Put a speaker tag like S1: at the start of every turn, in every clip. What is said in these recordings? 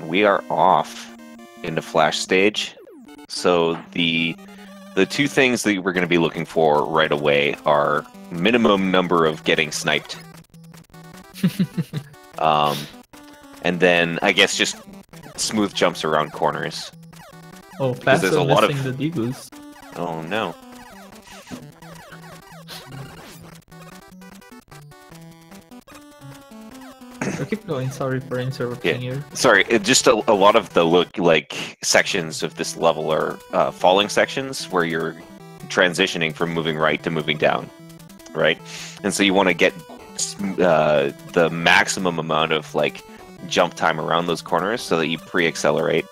S1: we are off into Flash stage. So the two things that we're going to be looking for right away are minimum number of getting sniped. And then I guess just smooth jumps around corners.
S2: Oh,
S1: Because there's
S2: Fasta
S1: a lot
S2: missing
S1: of-
S2: the D-boost.
S1: Oh no.
S2: So keep going, sorry for interrupting you.
S1: Sorry, just a lot of the sections of this level are falling sections where you're transitioning from moving right to moving down, right? And so you want to get the maximum amount of like jump time around those corners so that you pre-accelerate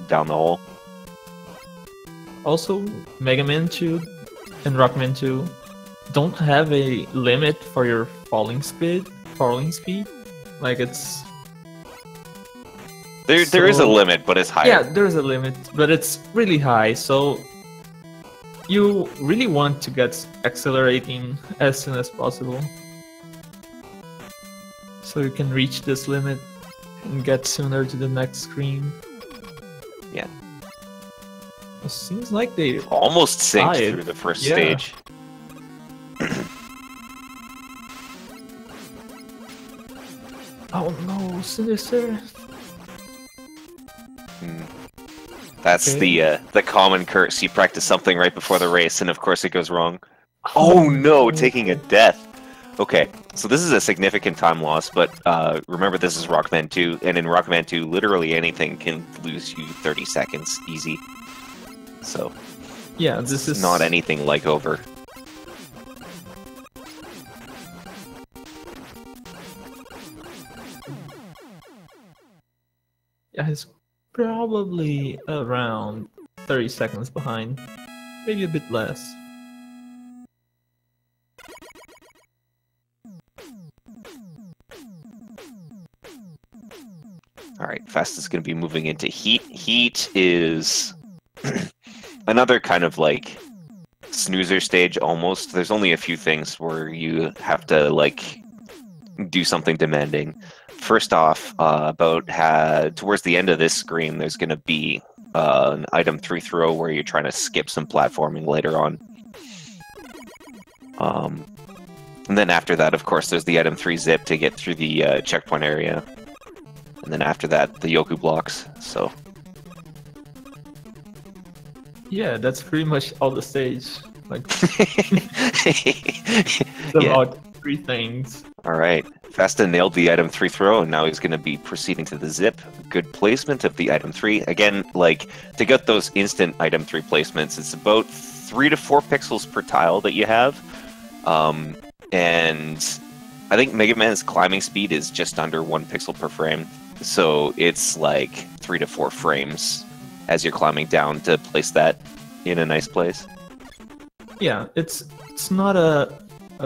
S1: down the hole.
S2: Also, Mega Man 2 and Rockman 2 don't have a limit for your falling speed. Like it's...
S1: There is a limit, but it's higher.
S2: Yeah, there's a limit, but it's really high, so you really want to get accelerating as soon as possible. So you can reach this limit and get sooner to the next screen.
S1: Yeah.
S2: It seems like they
S1: Almost synced
S2: tied.
S1: through the first
S2: Yeah.
S1: stage.
S2: Oh no, Sinister!
S1: That's
S2: Okay.
S1: the common curse. You practice something right before the race, and of course it goes wrong. Oh no, taking a death. Okay, so this is a significant time loss, but remember this is Rockman 2, and in Rockman 2, literally anything can lose you 30 seconds easy. So
S2: Yeah, this is
S1: not anything like over.
S2: Yeah, he's probably around 30 seconds behind. Maybe a bit less.
S1: Alright, Fast is going to be moving into Heat. Heat is another kind of like snoozer stage almost. There's only a few things where you have to like do something demanding. First off, towards the end of this screen, there's going to be an item 3 throw where you're trying to skip some platforming later on. And then after that, of course, there's the item 3 zip to get through the checkpoint area. And then after that, the Yoku blocks, so...
S2: Yeah, that's pretty much all the stage. Like,
S1: Yeah.
S2: about 3 things.
S1: Alright, Fasta nailed the item 3 throw, and now he's going to be proceeding to the zip. Good placement of the item 3. Again, like, to get those instant item 3 placements, it's about 3 to 4 pixels per tile that you have. And I think Mega Man's climbing speed is just under 1 pixel per frame. So it's like 3 to 4 frames as you're climbing down to place that in a nice place.
S2: Yeah, it's not a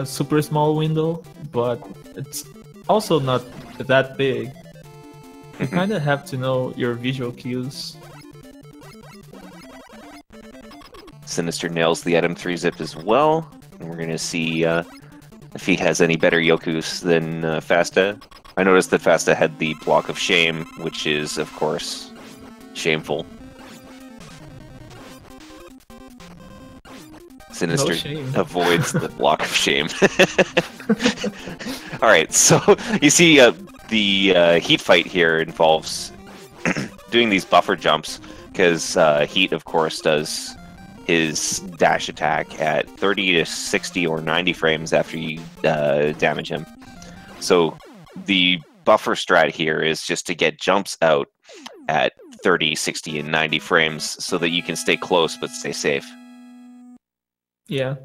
S2: super small window, but it's also not that big. You kind of have to know your visual cues.
S1: Sinister nails the item 3 zip as well. And we're going to see if he has any better Yokus than Fasta. I noticed that Fasta had the block of shame, which is, of course, shameful. Sinister
S2: No shame.
S1: avoids the block of shame. Alright, so you see the Heat fight here involves doing these buffer jumps, because Heat, of course, does his dash attack at 30 to 60 or 90 frames after you damage him. So the buffer strat here is just to get jumps out at 30, 60, and 90 frames so that you can stay close but stay safe.
S2: Yeah.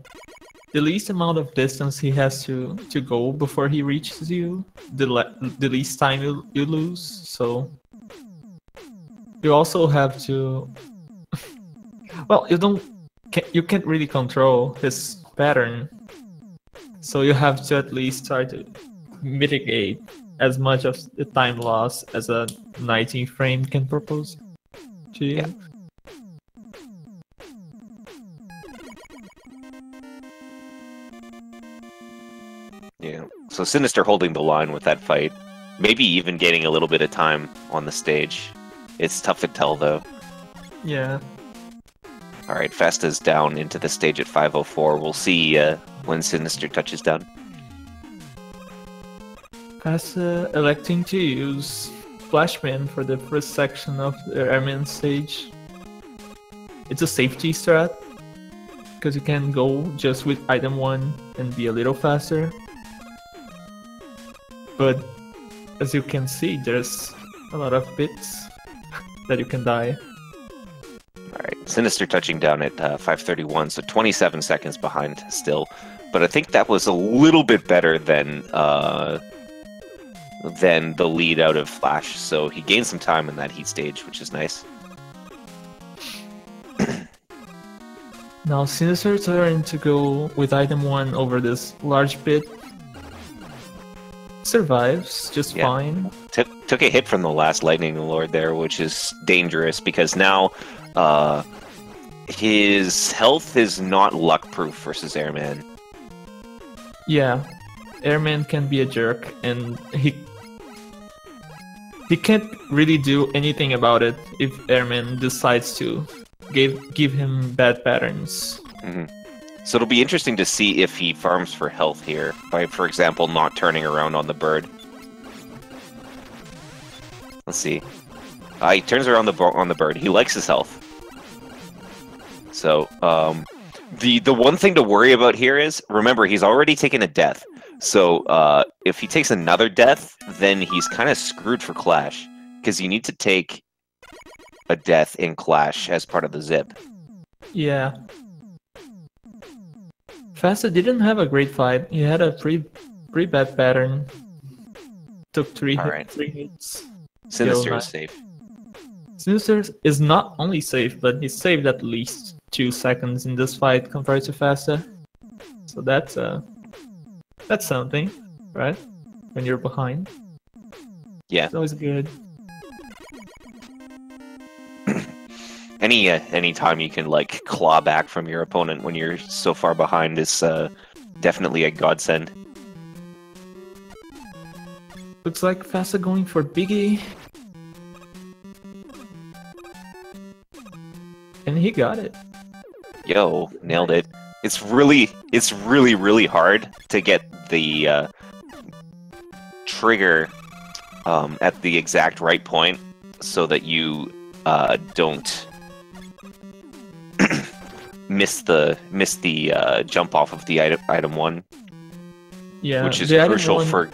S2: The least amount of distance he has to go before he reaches you, the least time you lose. So you also have to... Well, you can't really control his pattern. So you have to at least try to mitigate as much of the time loss as a 19 frame can propose to you.
S1: Yeah. Yeah. So Sinister holding the line with that fight, maybe even gaining a little bit of time on the stage. It's tough to tell, though.
S2: Yeah.
S1: Alright, Fasta's down into the stage at 504. We'll see when Sinister touches down.
S2: Fasta electing to use Flashman for the first section of the Airman stage. It's a safety strat, because you can go just with item 1 and be a little faster. But as you can see, there's a lot of bits that you can die.
S1: Alright, Sinister touching down at 531, so 27 seconds behind still. But I think that was a little bit better than the lead out of Flash, so he gained some time in that heat stage, which is nice.
S2: Now Sinister turn to go with item 1 over this large bit. Survives just fine.
S1: Took a hit from the last Lightning Lord there, which is dangerous because now his health is not luck-proof versus Airman.
S2: Yeah, Airman can be a jerk, and he can't really do anything about it if Airman decides to give him bad patterns.
S1: Mm-hmm. So it'll be interesting to see if he farms for health here by, for example, not turning around on the bird. Let's see. He turns around on the bird. He likes his health. So the one thing to worry about here is, remember, he's already taken a death. So if he takes another death, then he's kind of screwed for Clash, because you need to take a death in Clash as part of the zip.
S2: Yeah. Fasta didn't have a great fight. He had a pretty bad pattern. Took 3 hits.
S1: Sinister is safe.
S2: Sinister is not only safe, but he saved at least 2 seconds in this fight compared to Fasta. So that's something, right? When you're behind.
S1: Yeah.
S2: It's always good.
S1: Any time you can like claw back from your opponent when you're so far behind is definitely a godsend.
S2: Looks like Fasta going for Biggie. And he got it.
S1: Yo, nailed it. It's really hard to get the trigger at the exact right point so that you don't miss the jump off of the item 1.
S2: Yeah,
S1: which is crucial for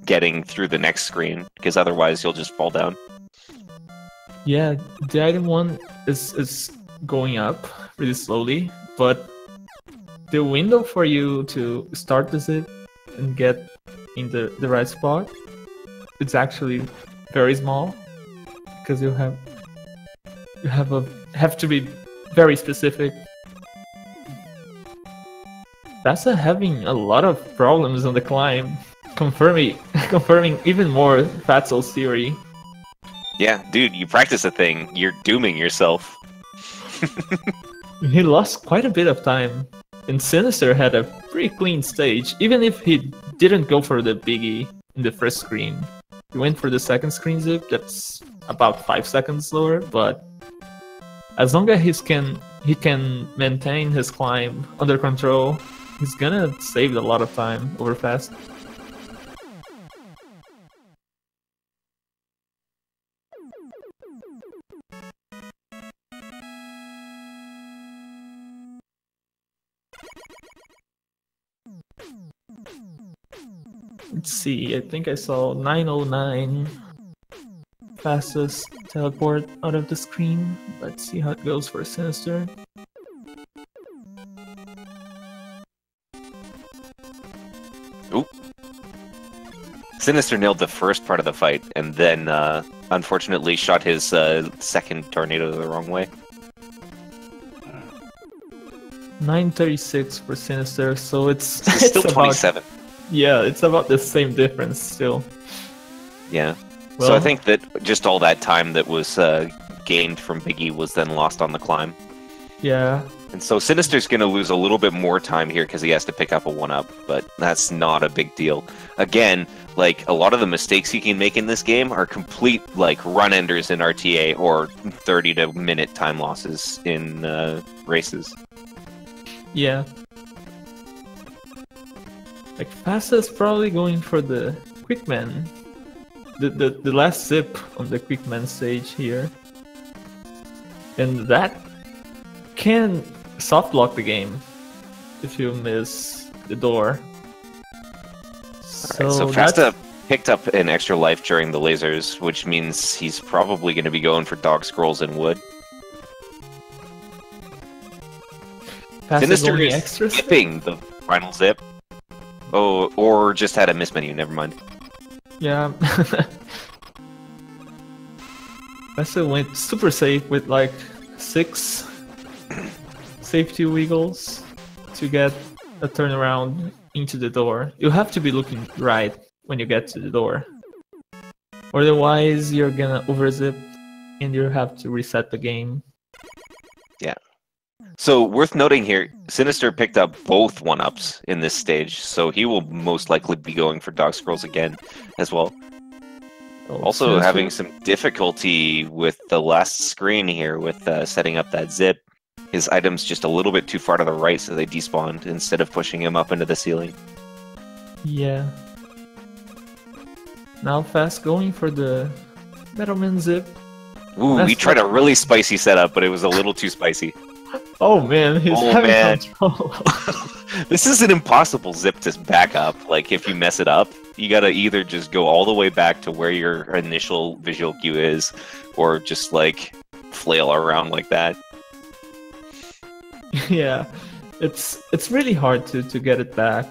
S1: getting through the next screen, because otherwise you'll just fall down.
S2: Yeah, the item 1 is going up really slowly, but the window for you to start the zip and get in the right spot, it's actually very small, because you have to be very specific. That's having a lot of problems on the climb, confirming even more Fatsoul's theory.
S1: Yeah, dude, you practice a thing, you're dooming yourself.
S2: He lost quite a bit of time, and Sinister had a pretty clean stage, even if he didn't go for the biggie in the first screen. He went for the second screen zip, that's about 5 seconds slower, but as long as he can maintain his climb under control, he's gonna save a lot of time over fast. Let's see, I think I saw 909 fastest teleport out of the screen. Let's see how it goes for Sinister.
S1: Oop. Sinister nailed the first part of the fight, and then unfortunately shot his second tornado the wrong way.
S2: 936 for Sinister, so it's
S1: still 27.
S2: Yeah, it's about the same difference still.
S1: Yeah.
S2: Well,
S1: so I think that just all that time that was gained from Biggie was then lost on the climb.
S2: Yeah,
S1: And so Sinister's going to lose a little bit more time here because he has to pick up a 1-up, but that's not a big deal. Again, like, a lot of the mistakes he can make in this game are complete, like, run-enders in RTA or 30-minute time losses in races.
S2: Yeah. Like, Fasta's probably going for the Quickman. The last zip on the Quickman stage here. And that can soft lock the game if you miss the door.
S1: So Fasta picked up an extra life during the lasers, which means he's probably going to be going for dog scrolls and wood. Sinister is skipping the final zip. Oh, or just had a miss menu, never mind.
S2: Yeah. Fasta went super safe with like 6 safety wiggles to get a turnaround into the door. You have to be looking right when you get to the door. Otherwise, you're gonna overzip and you have to reset the game.
S1: Yeah. So, worth noting here, Sinister picked up both 1-ups in this stage, so he will most likely be going for dog scrolls again as well. Also
S2: Sinister
S1: having some difficulty with the last screen here with setting up that zip. His item's just a little bit too far to the right, so they despawned instead of pushing him up into the ceiling.
S2: Yeah. Now Fast going for the Metalman zip.
S1: Ooh, we tried a really spicy setup, but it was a little too spicy.
S2: Oh man, he's having control.
S1: This is an impossible zip to back up. Like, if you mess it up, you gotta either just go all the way back to where your initial visual cue is, or just, like, flail around like that.
S2: Yeah, it's really hard to get it back.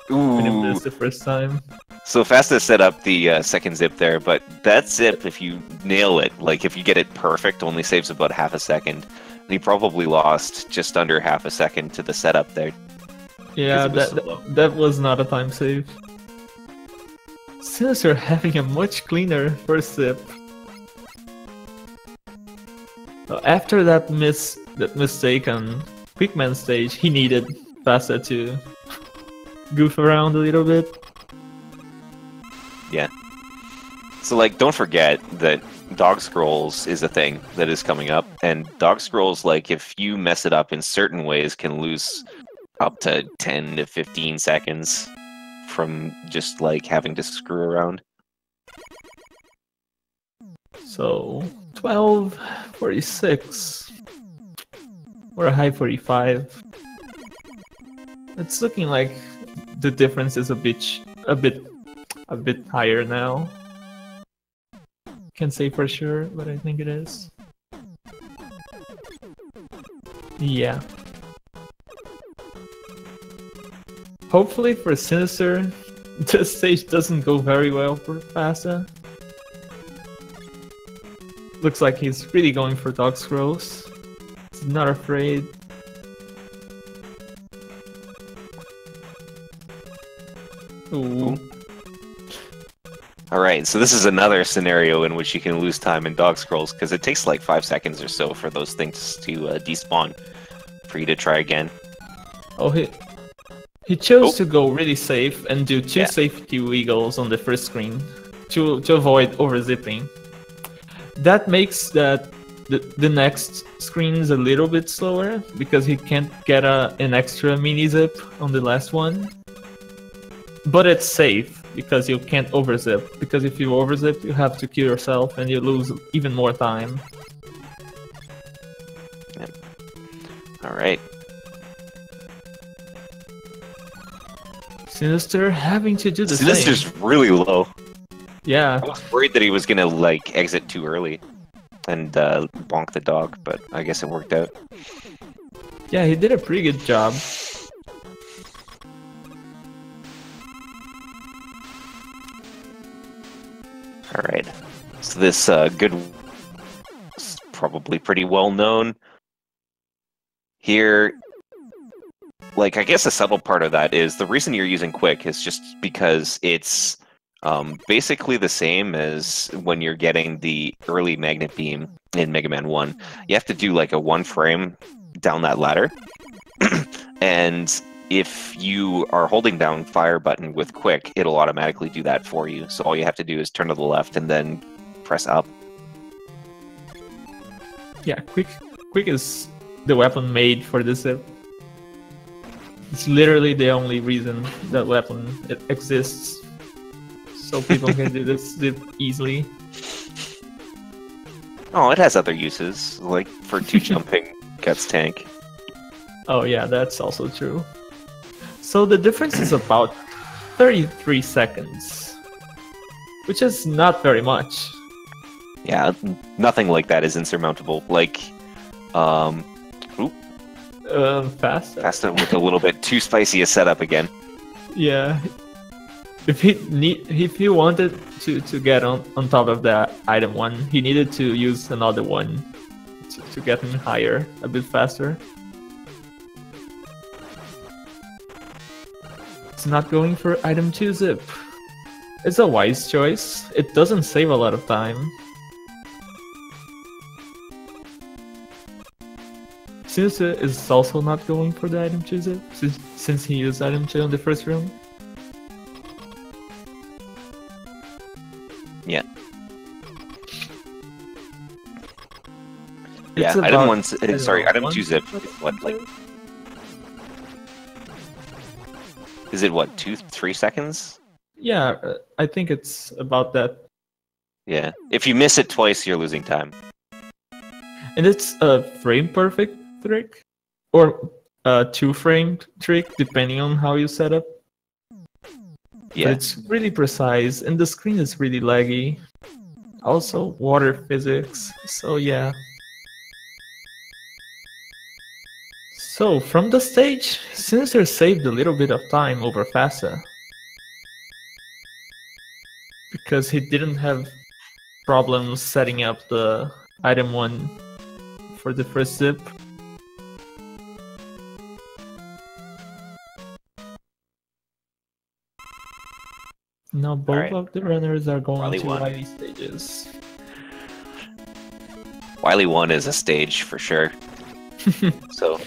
S1: Ooh.
S2: When you miss the first time.
S1: So Fasta set up the second zip there, but that zip, if you nail it, like if you get it perfect, only saves about half a second. And he probably lost just under half a second to the setup there.
S2: Yeah, that was not a time save. Sinister having a much cleaner first zip. After that mistake on Quickman stage, he needed Fasta to goof around a little bit.
S1: Yeah. So, like, don't forget that dog scrolls is a thing that is coming up, and dog scrolls, like, if you mess it up in certain ways, can lose up to 10 to 15 seconds from just, like, having to screw around.
S2: So, 12:46 or a high 45. It's looking like the difference is a bit higher now. Can't say for sure, but I think it is. Yeah. Hopefully for Sinister, this stage doesn't go very well for Fasta. Looks like he's really going for dog scrolls. He's not afraid. Ooh.
S1: Alright, so this is another scenario in which you can lose time in dog scrolls, because it takes like 5 seconds or so for those things to despawn, for you to try again.
S2: Oh, he chose to go really safe and do 2 safety wiggles on the first screen to avoid overzipping. That makes the next screens a little bit slower, because he can't get an extra mini zip on the last one. But it's safe, because you can't overzip. Because if you overzip, you have to kill yourself and you lose even more time.
S1: Yep. Alright.
S2: Sinister having to do the same.
S1: Sinister's really low.
S2: Yeah.
S1: I was worried that he was gonna, like, exit too early and bonk the dog, but I guess it worked out.
S2: Yeah, he did a pretty good job.
S1: Alright, so this good is probably pretty well known. Here, like, I guess a subtle part of that is the reason you're using Quick is just because it's basically the same as when you're getting the early Magnet Beam in Mega Man 1. You have to do like a 1 frame down that ladder. And if you are holding down fire button with quick, it'll automatically do that for you. So all you have to do is turn to the left and then press up.
S2: Yeah, quick is the weapon made for the zip. It's literally the only reason that weapon exists. So people can do this zip easily.
S1: Oh, it has other uses, like for 2 jumping Guts tank.
S2: Oh yeah, that's also true. So the difference is about 33 seconds, which is not very much.
S1: Yeah, nothing like that is insurmountable. Like,
S2: Fasta
S1: with a little bit too spicy a setup again.
S2: Yeah. If he wanted to get on top of that item 1, he needed to use another one to get him higher, a bit faster. It's not going for item 2 zip. It's a wise choice. It doesn't save a lot of time. Sinister is also not going for the item 2 zip since he used item 2 in the first room.
S1: Yeah.
S2: It's
S1: yeah, item
S2: about-
S1: 1. Sorry, item 2
S2: 1
S1: zip. Is what, like? Is it what, 2-3 seconds?
S2: Yeah, I think it's about that.
S1: Yeah. If you miss it twice, you're losing time.
S2: And it's a frame perfect trick, or a 2-frame trick, depending on how you set up.
S1: Yeah.
S2: But it's really precise, and the screen is really laggy. Also, water physics, so yeah. So, from the stage, Sinister saved a little bit of time over Fasta. Because he didn't have problems setting up the item 1 for the first zip. Now both
S1: Alright.
S2: of the runners are going
S1: Wily
S2: to
S1: one.
S2: Wily stages.
S1: Wily 1 is a stage for sure. So,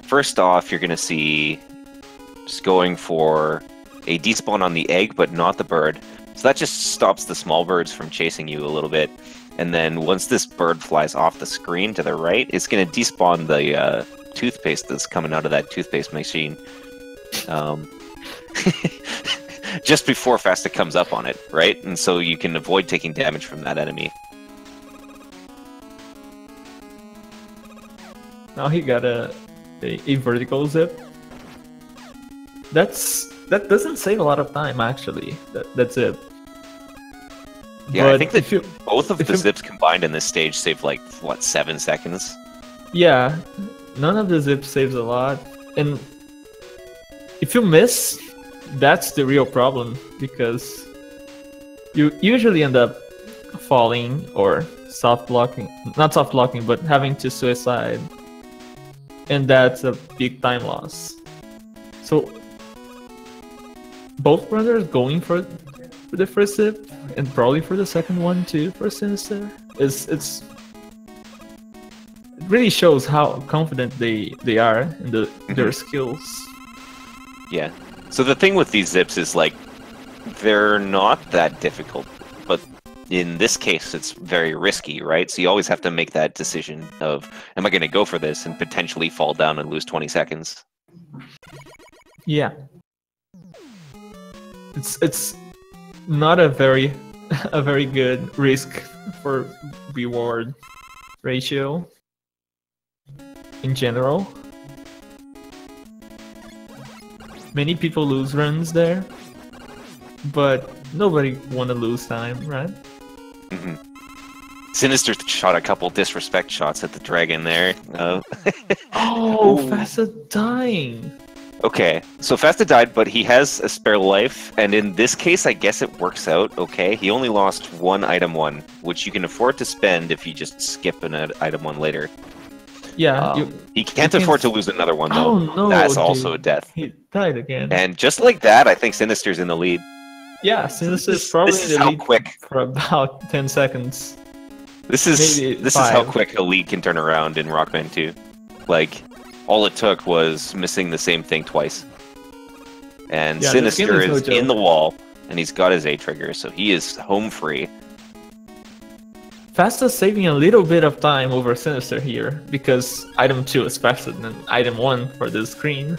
S1: first off, you're going to see just going for a despawn on the egg, but not the bird. So that just stops the small birds from chasing you a little bit. And then once this bird flies off the screen to the right, it's going to despawn the toothpaste that's coming out of that toothpaste machine. Just before Fasta comes up on it, right? And so you can avoid taking damage from that enemy.
S2: Now he got a vertical zip. That doesn't save a lot of time actually. That's it.
S1: Yeah,
S2: But
S1: I think that
S2: if you-
S1: both of
S2: if
S1: the
S2: you-
S1: zips combined in this stage save like, what, 7 seconds?
S2: Yeah, none of the zips saves a lot, and if you miss, that's the real problem, because you usually end up falling or not soft blocking, but having to suicide, and that's a big time loss. So both runners going for the first zip, and probably for the second one too for Sinister, it really shows how confident they are in their skills.
S1: Yeah. So the thing with these zips is, like, they're not that difficult, but in this case, it's very risky, right? So you always have to make that decision of, am I going to go for this and potentially fall down and lose 20 seconds?
S2: Yeah. It's not a very good risk for reward ratio in general. Many people lose runs there, but nobody want to lose time, right?
S1: Mm-hmm. Sinister shot a couple disrespect shots at the dragon there.
S2: Oh,
S1: Ooh.
S2: Fasta dying.
S1: Okay, so Fasta died, but he has a spare life, and in this case, I guess it works out okay. He only lost 1 item 1, which you can afford to spend if you just skip an item 1 later.
S2: Yeah,
S1: He can't afford to lose another one, though.
S2: Oh no,
S1: That's
S2: dude.
S1: also a death.
S2: He died again.
S1: And just like that, I think Sinister's in the lead.
S2: Yeah, Sinister is probably
S1: this
S2: in
S1: is
S2: the
S1: how
S2: lead
S1: quick.
S2: for about 10 seconds.
S1: This is
S2: Maybe
S1: how
S2: 5.
S1: quick a lead can turn around in Rockman 2. Like, all it took was missing the same thing twice. And
S2: Yeah,
S1: Sinister
S2: is no
S1: is
S2: joke.
S1: in the wall, and he's got his A trigger, so he is home free.
S2: Fasta saving a little bit of time over Sinister here, because item 2 is faster than item 1 for this screen.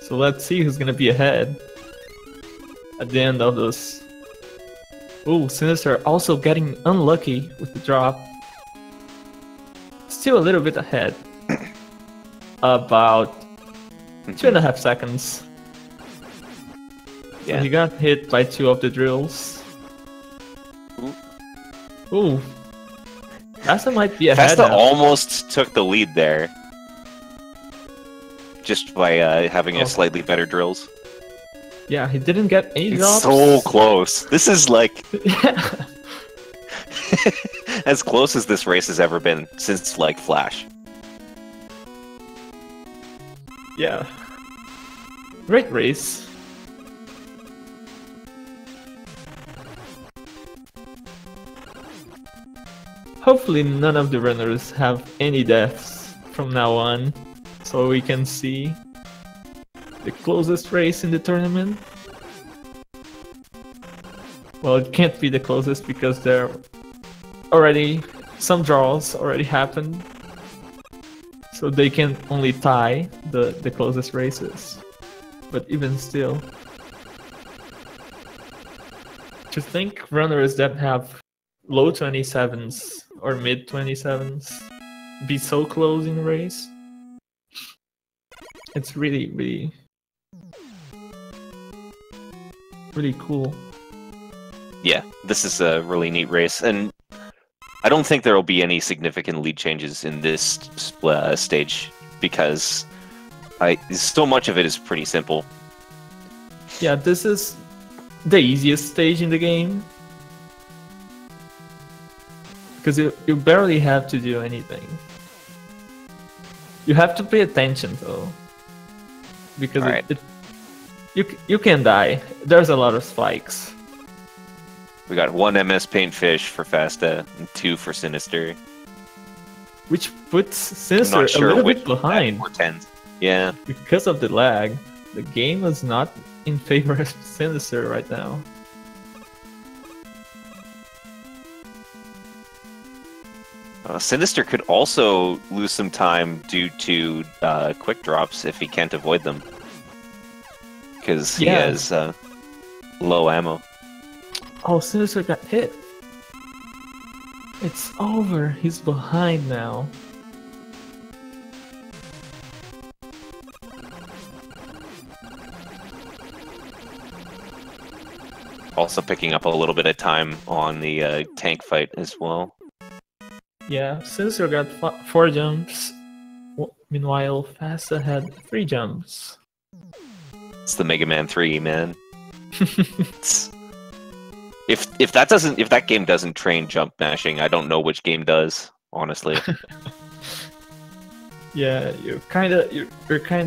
S2: So let's see who's gonna be ahead at the end of this. Ooh, Sinister also getting unlucky with the drop. Still a little bit ahead. About 2.5 seconds. So
S1: Yeah.
S2: he got hit by 2 of the drills. Ooh. Fasta might be ahead
S1: Fasta
S2: now.
S1: almost took the lead there. Just by having a slightly better drills.
S2: Yeah, he didn't get any
S1: It's
S2: drops.
S1: so close. This is like
S2: Yeah.
S1: as close as this race has ever been since like Flash.
S2: Yeah. Great race. Hopefully none of the runners have any deaths from now on, so we can see the closest race in the tournament. Well, it can't be the closest because there already some draws already happened, so they can only tie the closest races. But even still, to think runners that have low 27s or mid 27s be so close in a race, it's really cool.
S1: Yeah, this is a really neat race, and I don't think there will be any significant lead changes in this stage because so much of it is pretty simple.
S2: Yeah, this is the easiest stage in the game because you barely have to do anything. You have to pay attention though, because you can die. There's a lot of spikes.
S1: We got 1 MS Paint Fish for Fasta and 2 for Sinister.
S2: Which puts Sinister
S1: I'm not sure
S2: a little
S1: which
S2: bit behind.
S1: portends. Yeah.
S2: Because of the lag. The game is not in favor of Sinister right now.
S1: Sinister could also lose some time due to quick drops if he can't avoid them. Because he has low ammo.
S2: Oh, Sinister got hit. It's over. He's behind now.
S1: Also picking up a little bit of time on the tank fight as well.
S2: Yeah, Sinister got 4 jumps. Meanwhile, Fasta had 3 jumps.
S1: It's the Mega Man 3, man. If that game doesn't train jump mashing, I don't know which game does, honestly.
S2: Yeah, you're kind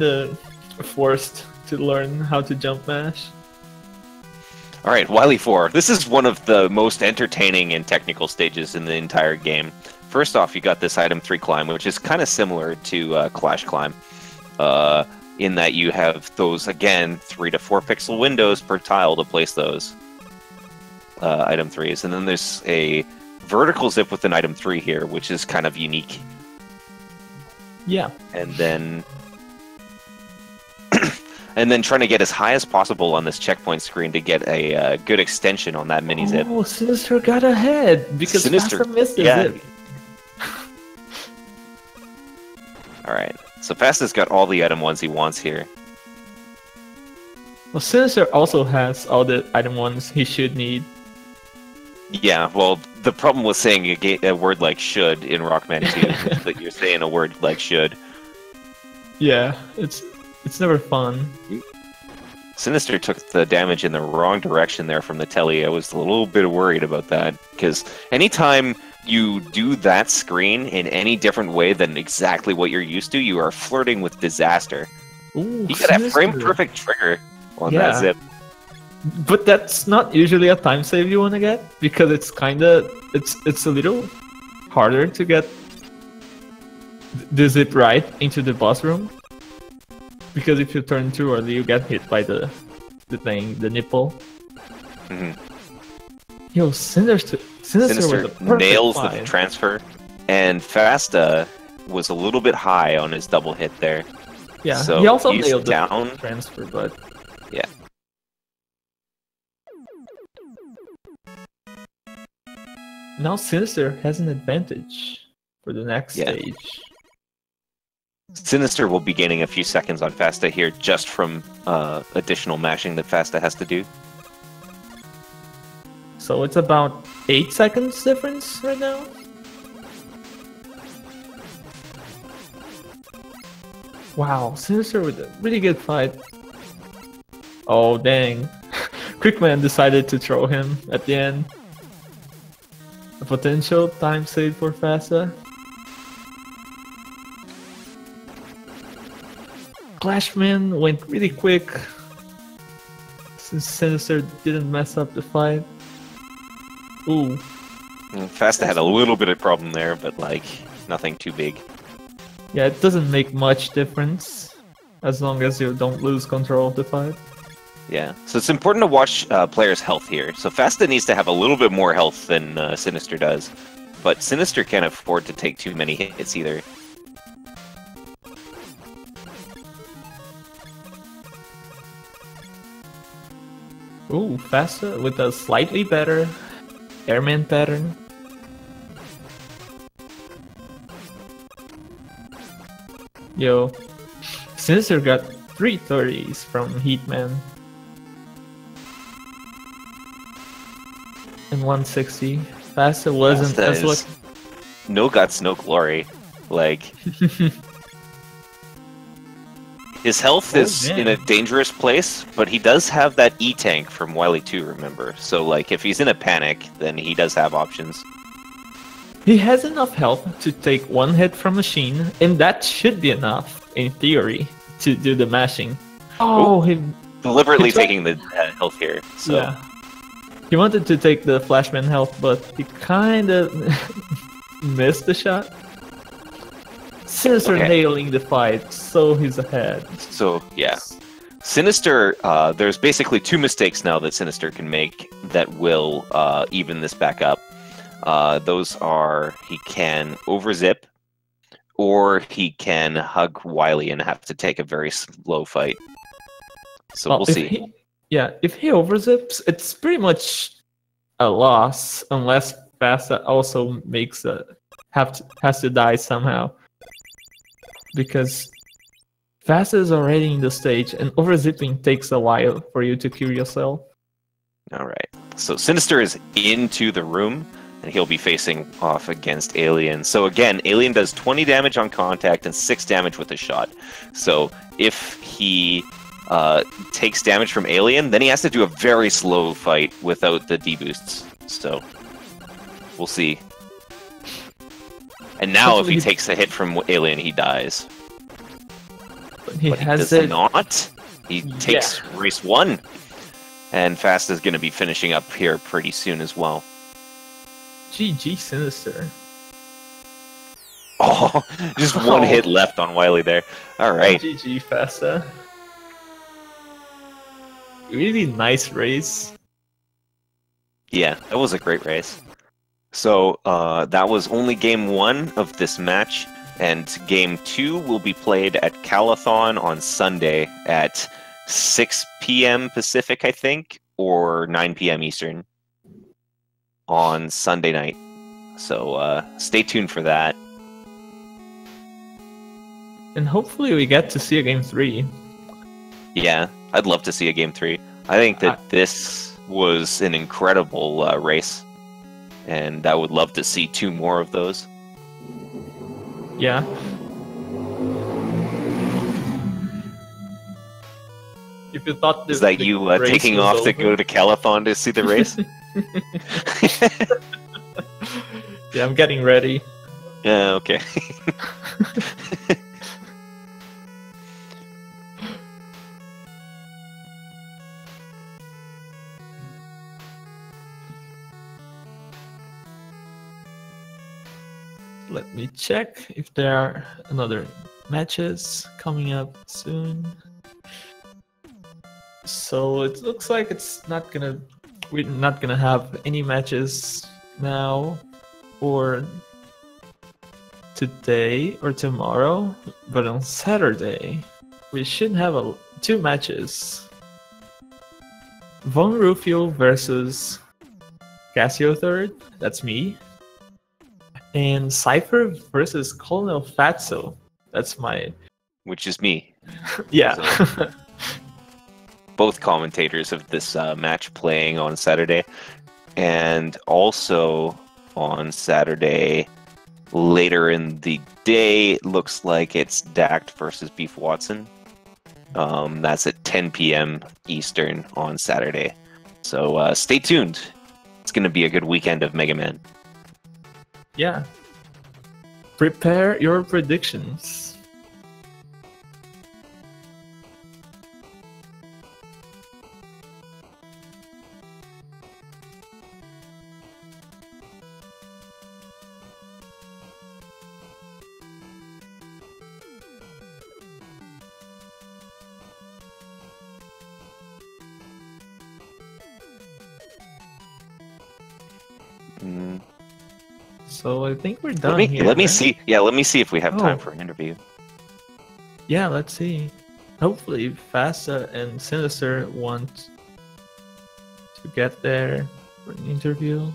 S2: of forced to learn how to jump mash.
S1: All right, Wily 4. This is one of the most entertaining and technical stages in the entire game. First off, you got this item 3 climb, which is kind of similar to Clash Climb, in that you have those, again, 3 to 4 pixel windows per tile to place those item 3s. And then there's a vertical zip with an item 3 here, which is kind of unique.
S2: Yeah.
S1: And then and then trying to get as high as possible on this checkpoint screen to get a good extension on that mini zip.
S2: Oh, Sinister got ahead because Fasta missed the zip.
S1: Alright, so Fasta's got all the item 1s he wants here.
S2: Well, Sinister also has all the item 1s he should need.
S1: Yeah, well, the problem with saying a word like should in Rockman 2 is that you're saying a word like should.
S2: Yeah, it's never fun.
S1: Sinister took the damage in the wrong direction there from the telly. I was a little bit worried about that, because anytime you do that screen in any different way than exactly what you're used to, you are flirting with disaster.
S2: Ooh,
S1: You got a frame-perfect trigger on that zip.
S2: But that's not usually a time save you want to get, because it's a little harder to get the zip right into the boss room. Because if you turn too early, you get hit by the thing, the nipple.
S1: Mhm.
S2: Yo, Sinister was a perfect
S1: nails the
S2: fight.
S1: transfer, and Fasta was a little bit high on his double hit there.
S2: Yeah,
S1: so
S2: he also
S1: he's
S2: nailed
S1: down.
S2: the transfer, but
S1: Yeah.
S2: now Sinister has an advantage for the next stage.
S1: Sinister will be gaining a few seconds on Fasta here just from additional mashing that Fasta has to do.
S2: So it's about 8 seconds difference right now. Wow, Sinister with a really good fight. Oh dang. Quickman decided to throw him at the end. A potential time save for Fasta. Clashman went really quick since Sinister didn't mess up the fight. Ooh.
S1: Fasta had a little bit of problem there, but like nothing too big.
S2: Yeah, it doesn't make much difference as long as you don't lose control of the fight.
S1: Yeah, so it's important to watch players' health here. So Fasta needs to have a little bit more health than Sinister does, but Sinister can't afford to take too many hits either.
S2: Ooh, Fasta with a slightly better airman pattern. Yo, Sinister got 330s from Heatman. And 160. Fasta wasn't
S1: Fasta
S2: as lucky.
S1: No guts, no glory. Like, his health is in a dangerous place, but he does have that E-tank from Wily 2, remember? So, like, if he's in a panic, then he does have options.
S2: He has enough health to take one hit from Machine, and that should be enough, in theory, to do the mashing. Oh, he
S1: deliberately taking the health here. So.
S2: Yeah. He wanted to take the Flashman health, but he kind of missed the shot. Sinister nailing the fight, so he's ahead.
S1: So, yeah. Sinister, there's basically two mistakes now that Sinister can make that will even this back up. Those are, he can overzip, or he can hug Wily and have to take a very slow fight. So we'll see.
S2: If he overzips, it's pretty much a loss, unless Fasta also makes has to die somehow. Because Fasta is already in the stage, and overzipping takes a while for you to cure yourself.
S1: Alright, so Sinister is into the room, and he'll be facing off against Alien. So again, Alien does 20 damage on contact and 6 damage with a shot. So if he takes damage from Alien, then he has to do a very slow fight without the D-boosts. So we'll see. And now if he takes a hit from Alien, he dies.
S2: But he
S1: does not. He takes race 1. And Fasta is going to be finishing up here pretty soon as well.
S2: GG Sinister.
S1: Oh, just one hit left on Wily there. Alright.
S2: GG Fasta. Really nice race.
S1: Yeah, that was a great race. So that was only game 1 of this match, and game 2 will be played at Calathon on Sunday at 6 p.m. Pacific, I think, or 9 p.m. Eastern on Sunday night. So stay tuned for that.
S2: And hopefully we get to see a game 3.
S1: Yeah, I'd love to see a game 3. I think that this was an incredible race, and I would love to see 2 more of those.
S2: Yeah. If you thought
S1: is that you taking off
S2: over?
S1: To go to Calathon to see the race?
S2: Yeah, I'm getting ready.
S1: Yeah, okay.
S2: Let me check if there are another matches coming up soon. So it looks like we're not gonna have any matches now or today or tomorrow, but on Saturday we should have 2 matches. Von Rufio versus Casio Third, that's me. And Cypher versus Colonel Fatso, that's my...
S1: Which is me.
S2: Yeah.
S1: So, both commentators of this match playing on Saturday. And also on Saturday, later in the day, looks like it's Dact versus Beef Watson. That's at 10 p.m. Eastern on Saturday. So stay tuned. It's going to be a good weekend of Mega Man.
S2: Yeah. Prepare your predictions. So I think we're done here.
S1: Let me see. Yeah, let me see if we have time for an interview.
S2: Yeah, let's see. Hopefully, Fasta and Sinister want to get there for an interview.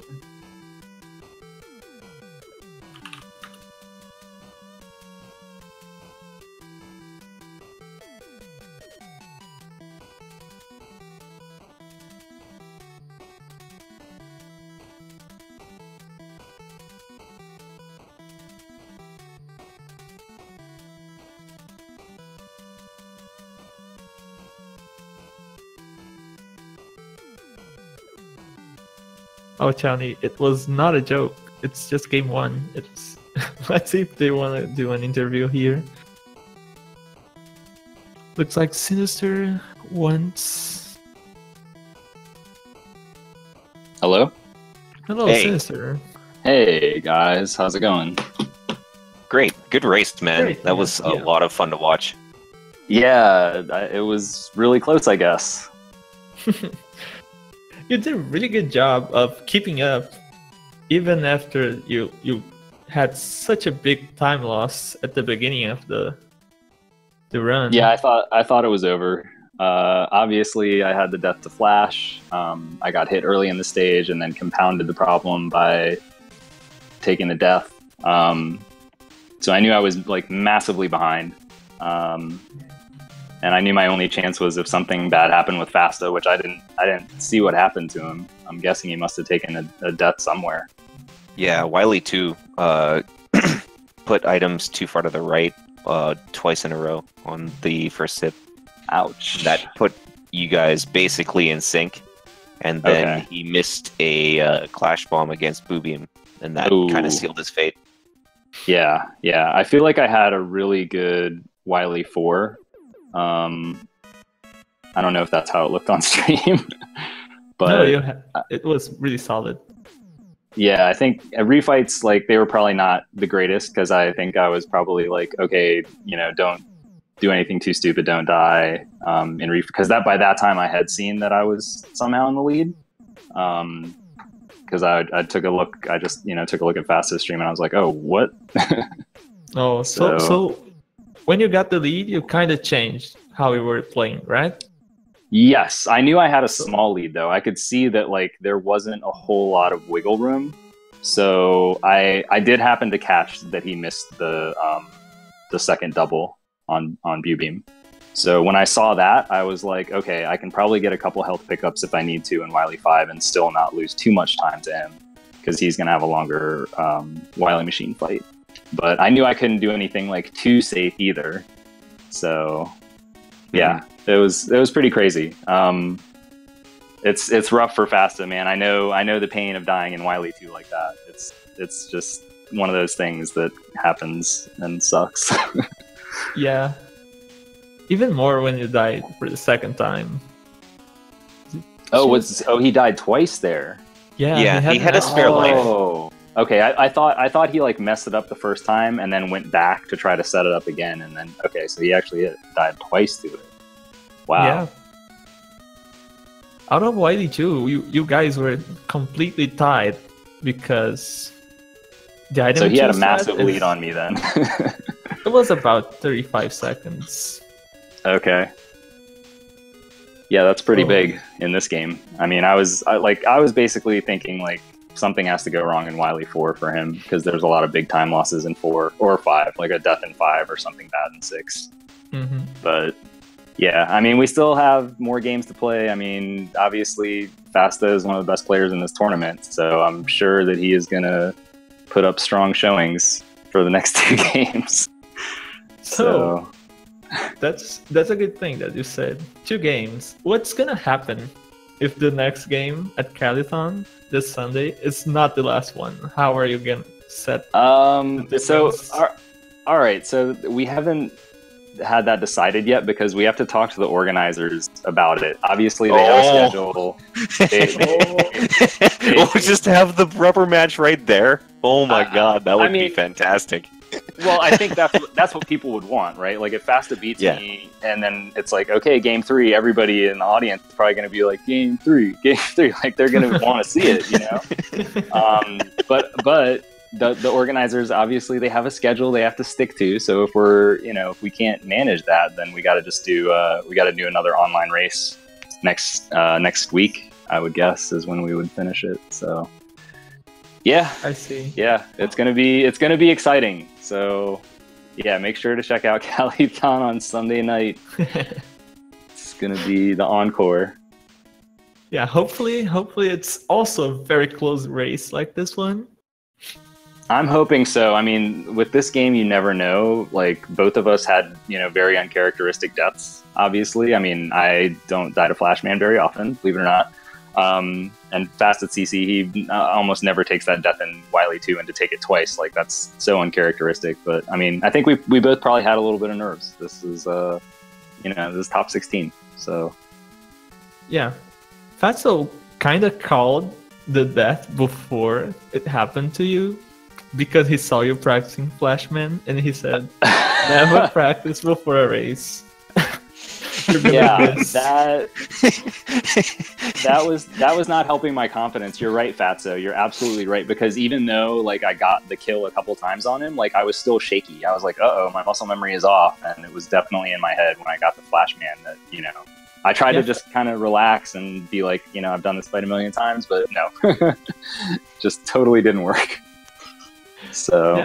S2: Oh, Chani, it was not a joke. It's just game 1. It's let's see if they want to do an interview here. Looks like Sinister wants...
S3: Hello?
S2: Hello,
S1: hey.
S2: Sinister.
S3: Hey, guys. How's it going?
S1: Great. Good race, man.
S2: Great,
S1: that was a lot of fun to watch.
S3: Yeah, it was really close, I guess.
S2: You did a really good job of keeping up, even after you had such a big time loss at the beginning of the run.
S3: Yeah, I thought it was over. Obviously, I had the death to Flash. I got hit early in the stage and then compounded the problem by taking the death. So I knew I was like massively behind. And I knew my only chance was if something bad happened with Fasta, which I didn't see what happened to him. I'm guessing he must have taken a death somewhere.
S1: Yeah, Wily too put items too far to the right twice in a row on the first sip.
S3: Ouch.
S1: That put you guys basically in sync. And then he missed a Clash Bomb against Boobium, and that kind of sealed his fate.
S3: Yeah. I feel like I had a really good Wily 4. I don't know if that's how it looked on stream, but
S2: no, it was really solid.
S3: Yeah, I think refights, like, they were probably not the greatest because I think I was probably like, okay, don't do anything too stupid, don't die. Because by that time I had seen that I was somehow in the lead. Because I took a look, I just took a look at Fastest stream and I was like, oh, what?
S2: Oh, so when you got the lead, you kind of changed how you were playing, right?
S3: Yes, I knew I had a small lead though. I could see that like there wasn't a whole lot of wiggle room. So I did happen to catch that he missed the second double on Boobeam. So when I saw that, I was like, okay, I can probably get a couple health pickups if I need to in Wily 5 and still not lose too much time to him because he's gonna have a longer Wily Machine fight. But I knew I couldn't do anything like too safe either. So yeah, it was pretty crazy. It's rough for Fasta, man. I know the pain of dying in Wily 2 like that. It's just one of those things that happens and sucks.
S2: Yeah. Even more when you died for the second time.
S3: Oh, he died twice there.
S2: Yeah,
S1: he had a spare life.
S3: Oh, Okay, I thought he like messed it up the first time and then went back to try to set it up again, and then okay, so he actually died twice to it. Wow.
S2: Yeah. Out of Wily 2, you guys were completely tied because the item.
S3: So he had a
S2: choose
S3: massive
S2: set
S3: lead on me then.
S2: It was about 35 seconds.
S3: Okay. Yeah, that's pretty big in this game. I mean, I was basically thinking like something has to go wrong in Wily 4 for him because there's a lot of big time losses in 4 or 5, like a death in 5 or something bad in 6.
S2: Mm-hmm.
S3: But yeah, I mean, we still have more games to play. I mean, obviously, Fasta is one of the best players in this tournament, so I'm sure that he is gonna put up strong showings for the next 2 games. So
S2: that's a good thing that you said. 2 games. What's gonna happen if the next game at Calithon this Sunday is not the last one? How are you gonna set?
S3: So all right. So we haven't had that decided yet because we have to talk to the organizers about it. Obviously, they have a schedule.
S1: Just have the rubber match right there. Oh my god, that would be fantastic.
S3: Well, I think that's what people would want, right? Like if Fasta beats me, and then it's like, okay, game 3, everybody in the audience is probably going to be like, game 3, like they're going to want to see it, you know. But the organizers obviously they have a schedule they have to stick to. So if we can't manage that, then we got to just do another online race next week. I would guess is when we would finish it. So. Yeah,
S2: I see.
S3: Yeah, it's gonna be exciting. So, yeah, make sure to check out Calithon on Sunday night. It's gonna be the encore.
S2: Yeah, hopefully it's also a very close race like this one.
S3: I'm hoping so. I mean, with this game, you never know. Like both of us had, very uncharacteristic deaths. Obviously, I mean, I don't die to Flashman very often, believe it or not. And fastatcc, he almost never takes that death in Wily 2, and to take it twice, like that's so uncharacteristic. But I mean, I think we both probably had a little bit of nerves. This is this is top 16. So
S2: yeah, Fatso kind of called the death before it happened to you because he saw you practicing Flashman, and he said, "Never practice before a race."
S3: Yeah, that was not helping my confidence. You're right, Fatso. You're absolutely right, because even though like I got the kill a couple times on him, like I was still shaky. I was like, uh-oh, my muscle memory is off, and it was definitely in my head when I got the Flashman that I tried to just kind of relax and be like, I've done this fight a million times, but no, just totally didn't work. So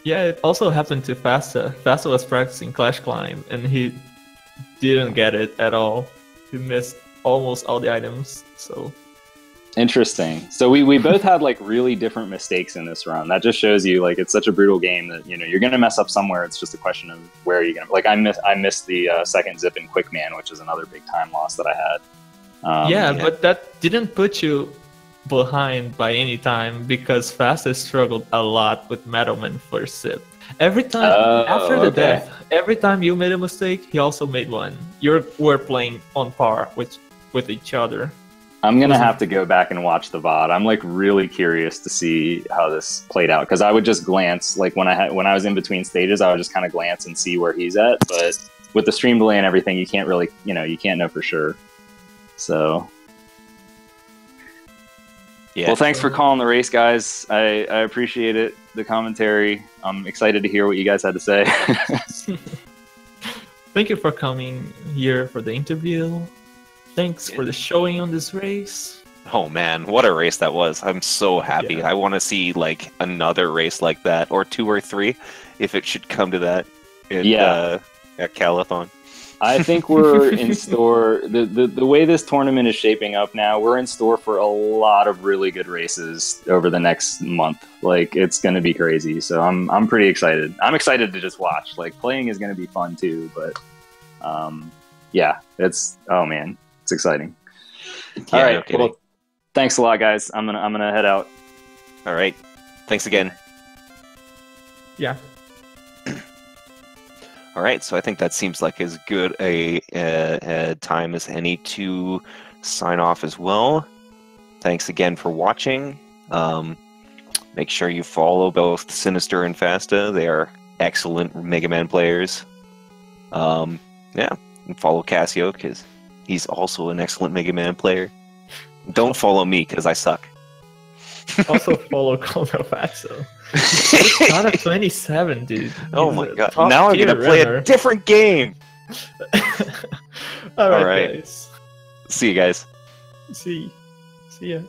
S2: yeah, it also happened to Fasta. Fasta was practicing Clash Climb, and he didn't get it at all. He missed almost all the items. So
S3: interesting. So we both had like really different mistakes in this run. That just shows you like it's such a brutal game that you're gonna mess up somewhere. It's just a question of where you're gonna. Like I missed the second zip in Quick Man, which is another big time loss that I had.
S2: But that didn't put you behind by any time because Fasta struggled a lot with Metalman first zip. Every time after the death, every time you made a mistake, he also made one. We're playing on par with each other.
S3: I'm gonna have to go back and watch the VOD. I'm like really curious to see how this played out because I would just glance like when I was in between stages, I would just kind of glance and see where he's at. But with the stream delay and everything, you can't really you can't know for sure. So. Yeah. Well, thanks for calling the race, guys. I appreciate it, the commentary. I'm excited to hear what you guys had to say.
S2: Thank you for coming here for the interview. Thanks for the showing on this race.
S1: Oh man, what a race that was. I'm so happy. Yeah. I want to see like another race like that, or 2 or 3, if it should come to that at Calithon.
S3: I think we're in store. The way this tournament is shaping up now, we're in store for a lot of really good races over the next month. Like it's going to be crazy. So I'm pretty excited. I'm excited to just watch. Like playing is going to be fun too. But it's exciting.
S1: Yeah,
S3: all right. Okay. Well, thanks a lot, guys. I'm gonna head out.
S1: All right. Thanks again.
S2: Yeah.
S1: All right, so I think that seems like as good a time as any to sign off as well. Thanks again for watching. Make sure you follow both Sinister and Fasta. They are excellent Mega Man players. Yeah, and follow Casio because he's also an excellent Mega Man player. Don't follow me because I suck.
S2: Also follow Colonel Fatso. He's got a 27, dude.
S1: Oh
S2: He's
S1: my
S2: a
S1: god!
S2: top
S1: Now I'm
S2: tier
S1: gonna play
S2: runner.
S1: a different game.
S2: All
S1: Alright.
S2: guys.
S1: See you guys.
S2: See ya.